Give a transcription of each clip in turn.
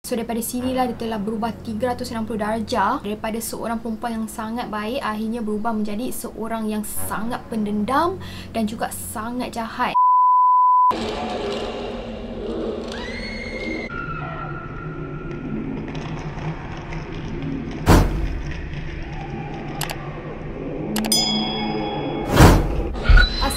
So daripada sinilah dia telah berubah 360 darjah. Daripada seorang perempuan yang sangat baik, akhirnya berubah menjadi seorang yang sangat pendendam dan juga sangat jahat.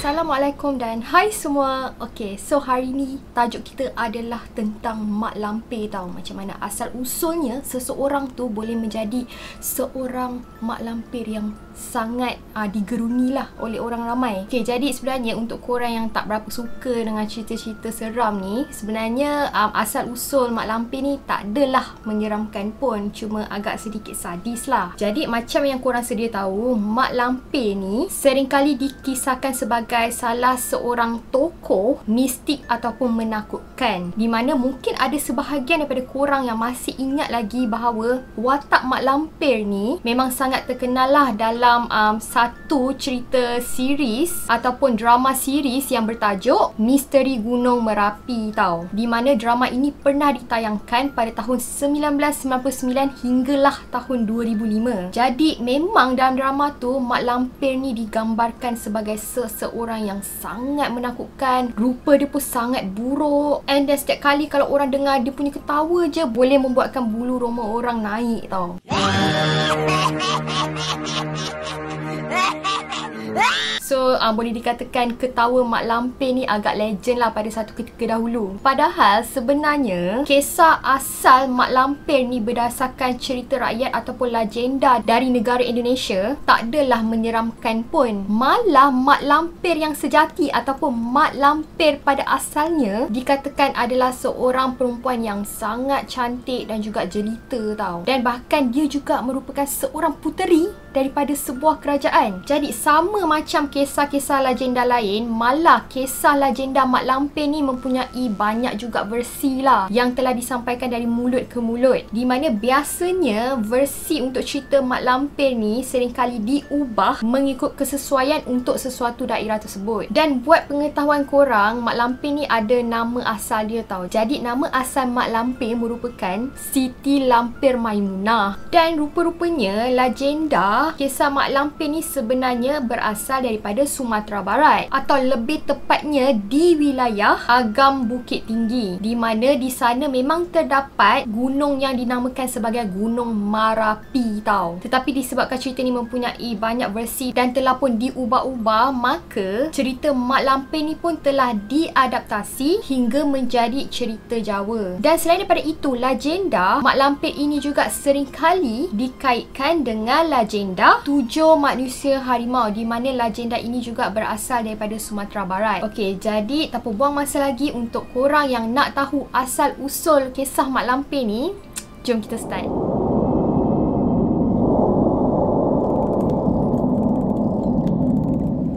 Assalamualaikum dan hai semua. Okay, so hari ni tajuk kita adalah tentang mak lampir tau. Macam mana asal usulnya seseorang tu boleh menjadi seorang mak lampir yang sangat digeruni lah oleh orang ramai. Okay, jadi sebenarnya untuk korang yang tak berapa suka dengan cerita-cerita seram ni, sebenarnya asal usul mak lampir ni tak adalah menyeramkan pun, cuma agak sedikit sadis lah. Jadi macam yang korang sedia tahu, mak lampir ni seringkali dikisahkan sebagai salah seorang tokoh mistik ataupun menakutkan, di mana mungkin ada sebahagian daripada korang yang masih ingat lagi bahawa watak mak lampir ni memang sangat terkenal lah dalam satu cerita series ataupun drama series yang bertajuk Misteri Gunung Merapi tau, di mana drama ini pernah ditayangkan pada tahun 1999 hinggalah tahun 2005. Jadi memang dalam drama tu mak lampir ni digambarkan sebagai seseorang yang sangat menakutkan. Rupa dia pun sangat buruk, and then setiap kali kalau orang dengar dia punya ketawa je boleh membuatkan bulu roma orang naik tau. So boleh dikatakan ketawa mak lampir ni agak legend lah pada satu ketika dahulu. Padahal sebenarnya kisah asal mak lampir ni berdasarkan cerita rakyat ataupun legenda dari negara Indonesia tak adalah menyeramkan pun. Malah mak lampir yang sejati ataupun mak lampir pada asalnya dikatakan adalah seorang perempuan yang sangat cantik dan juga jelita tau. Dan bahkan dia juga merupakan seorang puteri daripada sebuah kerajaan. Jadi sama macam kisah-kisah legenda lain, malah kisah legenda mak lampir ni mempunyai banyak juga versi lah yang telah disampaikan dari mulut ke mulut, di mana biasanya versi untuk cerita mak lampir ni seringkali diubah mengikut kesesuaian untuk sesuatu daerah tersebut. Dan buat pengetahuan korang, mak lampir ni ada nama asal dia tau. Jadi nama asal mak lampir merupakan Siti Lampir Maimunah. Dan rupa-rupanya legenda kisah mak lampir ni sebenarnya berasal daripada Sumatera Barat, atau lebih tepatnya di wilayah Agam Bukit Tinggi, di mana di sana memang terdapat gunung yang dinamakan sebagai Gunung Merapi tau. Tetapi disebabkan cerita ni mempunyai banyak versi dan telah pun diubah-ubah, maka cerita mak lampir ni pun telah diadaptasi hingga menjadi cerita Jawa. Dan selain daripada itu, legenda mak lampir ini juga seringkali dikaitkan dengan legenda 7 manusia harimau, di mana legenda ini juga berasal daripada Sumatera Barat. Okey, jadi tanpa buang masa lagi, untuk korang yang nak tahu asal usul kisah mak lampir ni, jom kita start.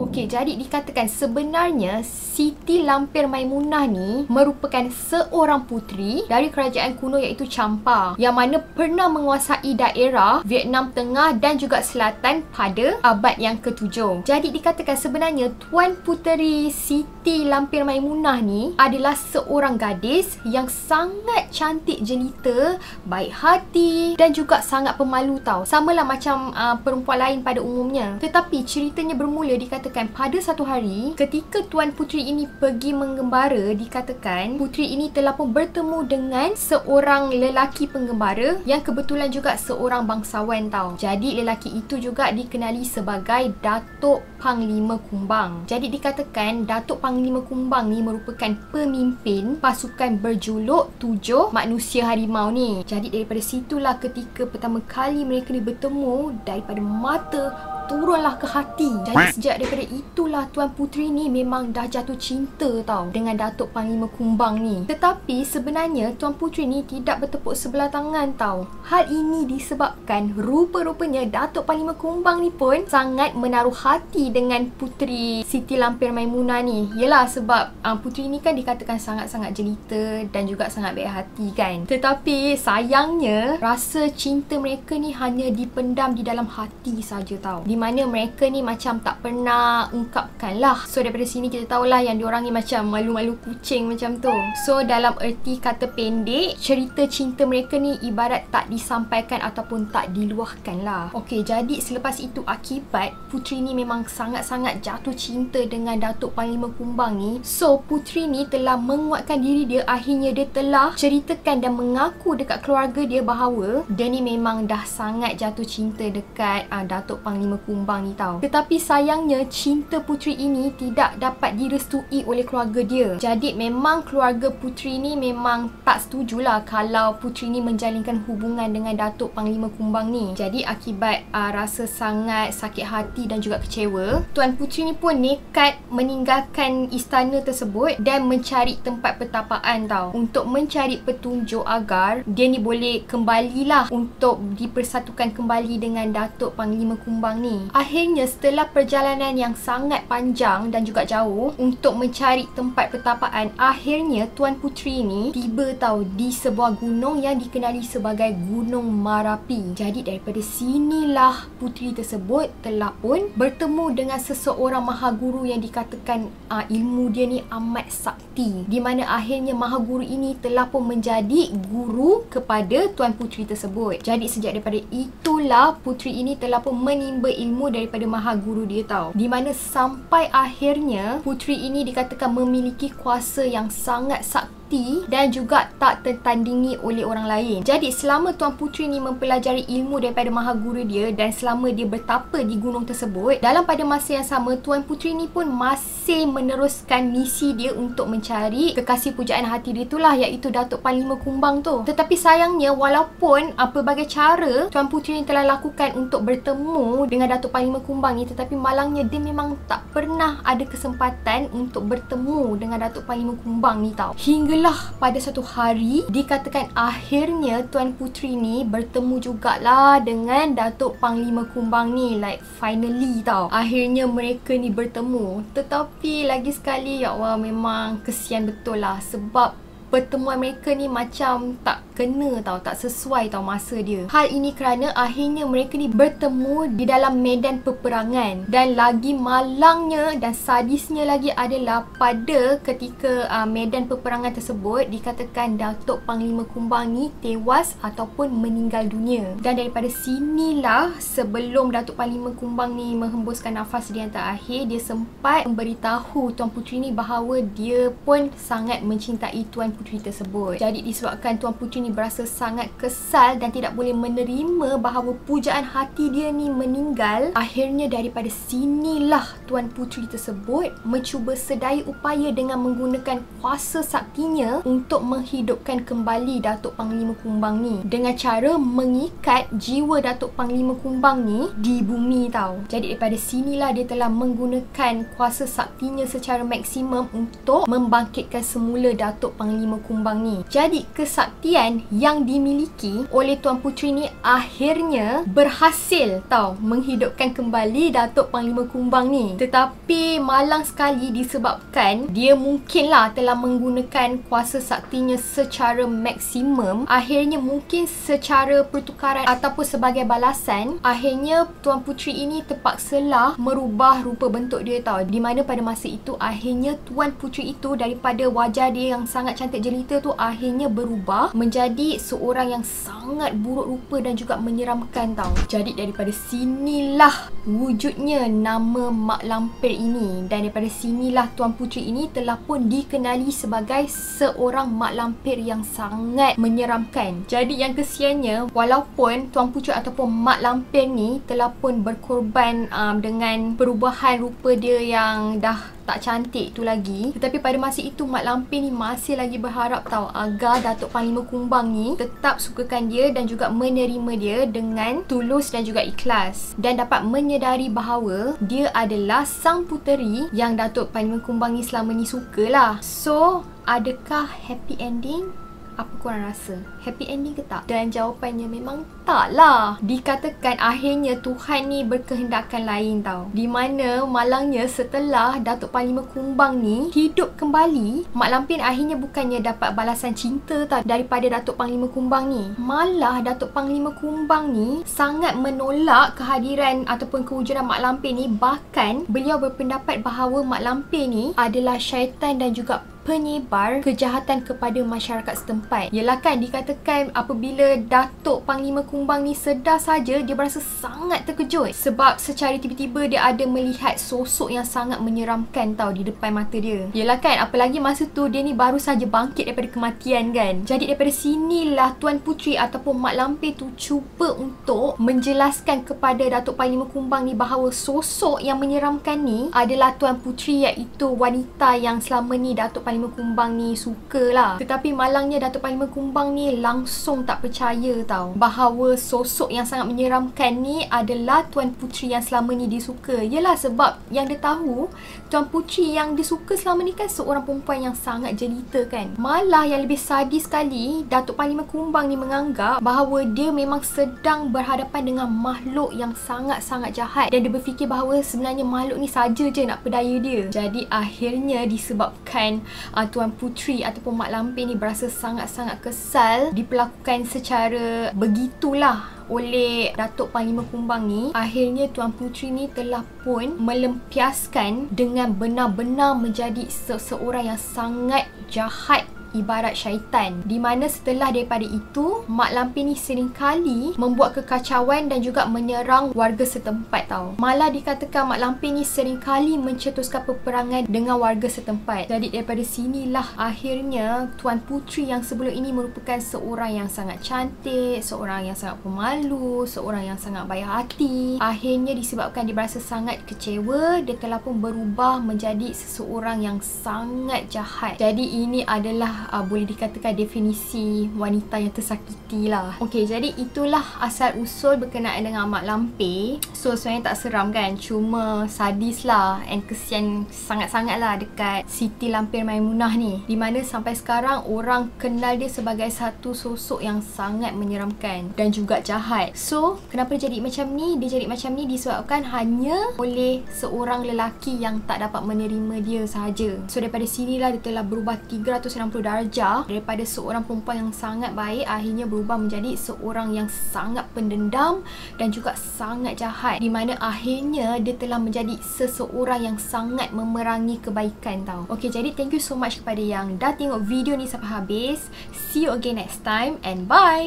Okay, jadi dikatakan sebenarnya Siti Lampir Maimunah ni merupakan seorang puteri dari kerajaan kuno iaitu Champa, yang mana pernah menguasai daerah Vietnam Tengah dan juga Selatan pada abad yang ke-7. Jadi dikatakan sebenarnya Tuan Puteri Siti Lampir Maimunah ni adalah seorang gadis yang sangat cantik jelita, baik hati dan juga sangat pemalu tau. Samalah macam perempuan lain pada umumnya. Tetapi ceritanya bermula dikatakan pada satu hari ketika Tuan Puteri ini pergi menggembara, dikatakan puteri ini telah pun bertemu dengan seorang lelaki penggembara yang kebetulan juga seorang bangsawan tau. Jadi lelaki itu juga dikenali sebagai Datuk Panglima Kumbang. Jadi dikatakan Datuk Panglima Kumbang ni merupakan pemimpin pasukan berjuluk 7 manusia harimau ni. Jadi daripada situlah ketika pertama kali mereka ni bertemu, daripada mata turunlah ke hati. Jadi sejak daripada itulah Tuan Puteri ni memang dah jatuh cinta tau dengan Datuk Panglima Kumbang ni. Tetapi sebenarnya Tuan Puteri ni tidak bertepuk sebelah tangan tau. Hal ini disebabkan rupa-rupanya Datuk Panglima Kumbang ni pun sangat menaruh hati dengan Puteri Siti Lampir Maimunah ni. Yelah, sebab puteri ni kan dikatakan sangat-sangat jelita dan juga sangat baik hati kan. Tetapi sayangnya rasa cinta mereka ni hanya dipendam di dalam hati saja tau. Di di mana mereka ni macam tak pernah ungkapkan lah. So daripada sini kita tahulah yang diorang ni macam malu-malu kucing macam tu. So dalam erti kata pendek, cerita cinta mereka ni ibarat tak disampaikan ataupun tak diluahkan lah. Okey, jadi selepas itu akibat Puteri ni memang sangat-sangat jatuh cinta dengan Datuk Panglima Kumbang ni. So Puteri ni telah menguatkan diri dia. Akhirnya dia telah ceritakan dan mengaku dekat keluarga dia bahawa dia ni memang dah sangat jatuh cinta dekat Datuk Panglima Kumbang ni tau. Tetapi sayangnya cinta Puteri ini tidak dapat direstui oleh keluarga dia. Jadi memang keluarga Puteri ni memang tak setujulah kalau Puteri ni menjalinkan hubungan dengan Datuk Panglima Kumbang ni. Jadi akibat rasa sangat sakit hati dan juga kecewa, Tuan Puteri ni pun nekat meninggalkan istana tersebut dan mencari tempat pertapaan tau, untuk mencari petunjuk agar dia ni boleh kembalilah untuk dipersatukan kembali dengan Datuk Panglima Kumbang ni. Akhirnya setelah perjalanan yang sangat panjang dan juga jauh untuk mencari tempat pertapaan, akhirnya Tuan Puteri ni tiba tau di sebuah gunung yang dikenali sebagai Gunung Marapi. Jadi daripada sinilah puteri tersebut telah pun bertemu dengan seseorang mahaguru yang dikatakan ilmu dia ni amat sakti, di mana akhirnya mahaguru ini telah pun menjadi guru kepada Tuan Puteri tersebut. Jadi sejak daripada itulah puteri ini telah pun menimba ilmu daripada mahaguru dia tau, di mana sampai akhirnya puteri ini dikatakan memiliki kuasa yang sangat sakti dan juga tak tertandingi oleh orang lain. Jadi selama Tuan Puteri ni mempelajari ilmu daripada mahaguru dia dan selama dia bertapa di gunung tersebut, dalam pada masa yang sama Tuan Puteri ni pun masih meneruskan misi dia untuk mencari kekasih pujaan hati dia itulah, iaitu Datuk Panglima Kumbang tu. Tetapi sayangnya walaupun pelbagai cara Tuan Puteri ni telah lakukan untuk bertemu dengan Datuk Panglima Kumbang ni, tetapi malangnya dia memang tak pernah ada kesempatan untuk bertemu dengan Datuk Panglima Kumbang ni tau. Hinggalah pada satu hari dikatakan akhirnya Tuan Puteri ni bertemu jugalah dengan Datuk Panglima Kumbang ni, like finally tau. Akhirnya mereka ni bertemu. Tetapi lagi sekali, ya Allah, memang kesian betul lah sebab pertemuan mereka ni macam tak kena tau, tak sesuai tau masa dia. Hal ini kerana akhirnya mereka ni bertemu di dalam medan peperangan, dan lagi malangnya dan sadisnya lagi adalah pada ketika medan peperangan tersebut dikatakan Datuk Panglima Kumbang ni tewas ataupun meninggal dunia. Dan daripada sinilah sebelum Datuk Panglima Kumbang ni menghembuskan nafas dia yang terakhir, dia sempat memberitahu Tuan Puteri ni bahawa dia pun sangat mencintai Tuan Puteri tersebut. Jadi disebabkan Tuan Puteri ni berasa sangat kesal dan tidak boleh menerima bahawa pujaan hati dia ni meninggal, akhirnya daripada sinilah Tuan Puteri tersebut mencuba sedaya upaya dengan menggunakan kuasa saktinya untuk menghidupkan kembali Datuk Panglima Kumbang ni dengan cara mengikat jiwa Datuk Panglima Kumbang ni di bumi tau. Jadi daripada sinilah dia telah menggunakan kuasa saktinya secara maksimum untuk membangkitkan semula Datuk Panglima Kumbang ni. Jadi kesaktian yang dimiliki oleh Tuan Puteri ni akhirnya berhasil tau menghidupkan kembali Datuk Panglima Kumbang ni. Tetapi malang sekali disebabkan dia mungkinlah telah menggunakan kuasa saktinya secara maksimum, akhirnya mungkin secara pertukaran ataupun sebagai balasan, akhirnya Tuan Puteri ini terpaksalah merubah rupa bentuk dia tau, di mana pada masa itu akhirnya Tuan Puteri itu daripada wajah dia yang sangat cantik jelita tu akhirnya berubah menjadi seorang yang sangat buruk rupa dan juga menyeramkan tau. Jadi daripada sinilah wujudnya nama Mak Lampir ini, dan daripada sinilah Tuan Puteri ini telah pun dikenali sebagai seorang Mak Lampir yang sangat menyeramkan. Jadi yang kesiannya, walaupun Tuan Puteri ataupun Mak Lampir ni telah pun berkorban dengan perubahan rupa dia yang dah tak cantik tu lagi, tetapi pada masa itu Mak Lampir ni masih lagi berharap tau agar Datuk Panglima Kumbang ni tetap sukakan dia dan juga menerima dia dengan tulus dan juga ikhlas, dan dapat menyedari bahawa dia adalah sang puteri yang Datuk Panglima Kumbang ni selama ni sukalah. So adakah happy ending? Apa korang rasa? Happy ending ke tak? Dan jawapannya memang tak lah. Dikatakan akhirnya Tuhan ni berkehendakan lain tau. Di mana malangnya setelah Datuk Panglima Kumbang ni hidup kembali, Mak Lampir akhirnya bukannya dapat balasan cinta tau daripada Datuk Panglima Kumbang ni. Malah Datuk Panglima Kumbang ni sangat menolak kehadiran ataupun kewujudan Mak Lampir ni. Bahkan beliau berpendapat bahawa Mak Lampir ni adalah syaitan dan juga penyebar kejahatan kepada masyarakat setempat. Yelah kan, dikatakan apabila Datuk Panglima Kumbang ni sedar saja, dia berasa sangat terkejut. Sebab secara tiba-tiba dia ada melihat sosok yang sangat menyeramkan tau di depan mata dia. Yelah kan, apalagi masa tu dia ni baru saja bangkit daripada kematian kan. Jadi daripada sinilah Tuan Puteri ataupun Mak Lampir tu cuba untuk menjelaskan kepada Datuk Panglima Kumbang ni bahawa sosok yang menyeramkan ni adalah Tuan Puteri, iaitu wanita yang selama ni Datuk Panglima Kumbang ni suka lah. Tetapi malangnya Datuk Panglima Kumbang ni langsung tak percaya tau bahawa sosok yang sangat menyeramkan ni adalah Tuan Puteri yang selama ni dia suka. Yelah, sebab yang dia tahu Tuan Puteri yang dia suka selama ni kan seorang perempuan yang sangat jelita kan. Malah yang lebih sadis sekali, Datuk Panglima Kumbang ni menganggap bahawa dia memang sedang berhadapan dengan makhluk yang sangat-sangat jahat, dan dia berfikir bahawa sebenarnya makhluk ni saja je nak berdaya dia. Jadi akhirnya disebabkan Tuan Puteri ataupun Mak Lampir ni berasa sangat-sangat kesal diperlakukan secara begitulah oleh Datuk Panglima Kumbang ni, akhirnya Tuan Puteri ni telah pun melempiaskan dengan benar-benar menjadi seseorang yang sangat jahat ibarat syaitan. Di mana setelah daripada itu, Mak Lampir ni seringkali membuat kekacauan dan juga menyerang warga setempat tau. Malah dikatakan Mak Lampir ni seringkali mencetuskan peperangan dengan warga setempat. Jadi daripada sinilah akhirnya Tuan Puteri yang sebelum ini merupakan seorang yang sangat cantik, seorang yang sangat pemalu, seorang yang sangat baik hati, akhirnya disebabkan dia berasa sangat kecewa, dia telah pun berubah menjadi seseorang yang sangat jahat. Jadi ini adalah boleh dikatakan definisi wanita yang tersakiti lah. Okey, jadi itulah asal usul berkenaan dengan Mak Lampir. So sebenarnya tak seram kan, cuma sadis lah and kesian sangat-sangat lah dekat Siti Lampir Maimunah ni, di mana sampai sekarang orang kenal dia sebagai satu sosok yang sangat menyeramkan dan juga jahat. So kenapa dia jadi macam ni? Dia jadi macam ni disebabkan hanya oleh seorang lelaki yang tak dapat menerima dia sahaja. So daripada sinilah dia telah berubah 360 darjah daripada seorang perempuan yang sangat baik, akhirnya berubah menjadi seorang yang sangat pendendam dan juga sangat jahat, di mana akhirnya dia telah menjadi seseorang yang sangat memerangi kebaikan tau. Okay, jadi thank you so much kepada yang dah tengok video ni sampai habis. See you again next time and bye!